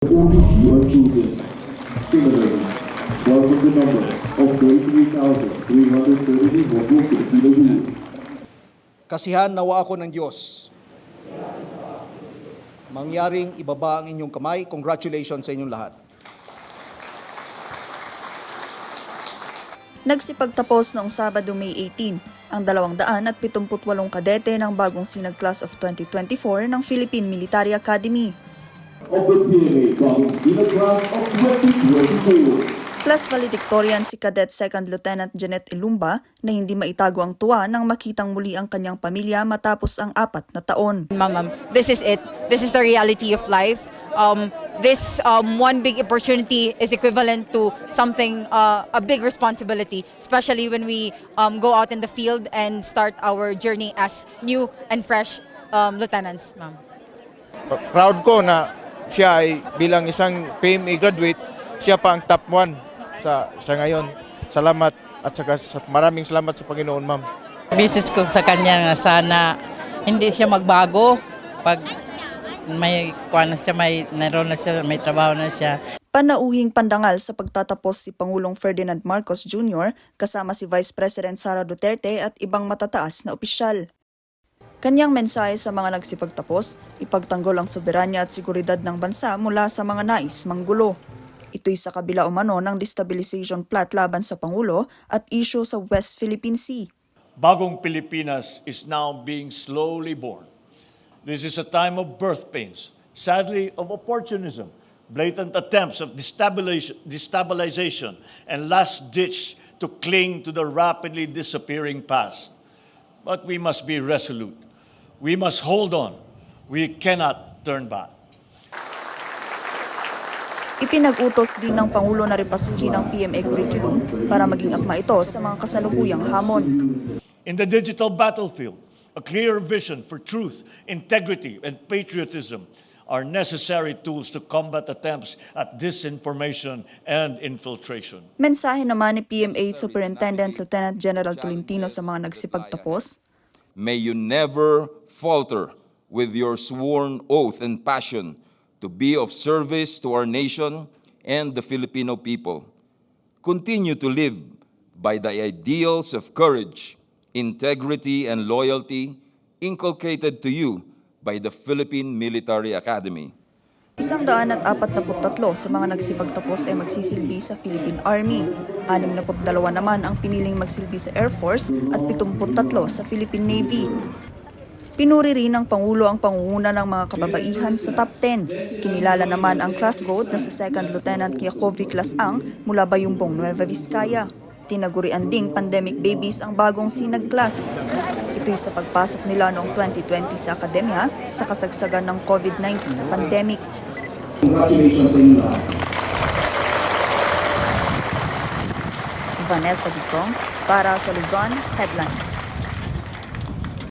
Only you are chosen. Similarly, welcome the number of 23,330 Hongkong Filipino youth. Kasihan nawa ako ng Diyos. Mangyaring ibaba ang inyong kamay. Congratulations sa inyong lahat. Nagsipagtapos noong Sabado, May 18, ang 278 kadete ng bagong Sinag Class of 2024 ng Philippine Military Academy. Of the PMA Bagong Sinag Class of 2024. Class valedictorian si Cadet 2nd Lieutenant Janet Ilumba na hindi maitago ang tuwa nang makitang muli ang kanyang pamilya matapos ang 4 na taon. Ma'am, this is it. This is the reality of life. This one big opportunity is equivalent to something, a big responsibility, especially when we go out in the field and start our journey as new and fresh lieutenants, ma'am. Proud ko na siya ay bilang isang PMA graduate, siya pa ang top 1 sa ngayon. Salamat at maraming salamat sa Panginoon, ma'am. Bisis ko sa kanya nga sana hindi siya magbago pag may kuha na siya, naroon na siya, may trabaho na siya. Panauhing pandangal sa pagtatapos si Pangulong Ferdinand Marcos Jr. kasama si Vice President Sara Duterte at ibang matataas na opisyal. Kanyang mensahe sa mga nagsipagtapos, ipagtanggol ang soberanya at seguridad ng bansa mula sa mga nais manggulo. Ito'y sa kabila umano ng destabilization plot laban sa Pangulo at issue sa West Philippine Sea. Bagong Pilipinas is now being slowly born. This is a time of birth pains, sadly of opportunism, blatant attempts of destabilization, and last ditch to cling to the rapidly disappearing past. But we must be resolute. We must hold on. We cannot turn back. Ipinag-utos din ng Pangulo na repasuhin ang PMA curriculum para maging akma ito sa mga kasalukuyang hamon. In the digital battlefield, a clear vision for truth, integrity, and patriotism are necessary tools to combat attempts at disinformation and infiltration. Mensahe naman ni PMA Superintendent Lieutenant General Tolentino sa mga nagsipagtapos. May you never falter with your sworn oath and passion to be of service to our nation and the Filipino people. Continue to live by the ideals of courage, integrity, and loyalty inculcated to you by the Philippine Military Academy. 143 sa mga nagsipagtapos ay magsisilbi sa Philippine Army. 62 naman ang piniling magsilbi sa Air Force at 73 sa Philippine Navy. Pinuri rin ng Pangulo ang pangunguna ng mga kababaihan sa top 10. Kinilala naman ang class goat na si 2nd Lieutenant Yakovic Lasang mula Bayumbong, Nueva Vizcaya. Tinagurian ding pandemic babies ang bagong Sinag class. Ito'y sa pagpasok nila noong 2020 sa akademya sa kasagsagan ng COVID-19 pandemic. Congratulations sa inyo lahat. Vanessa Bitong para sa Luzon Headlines.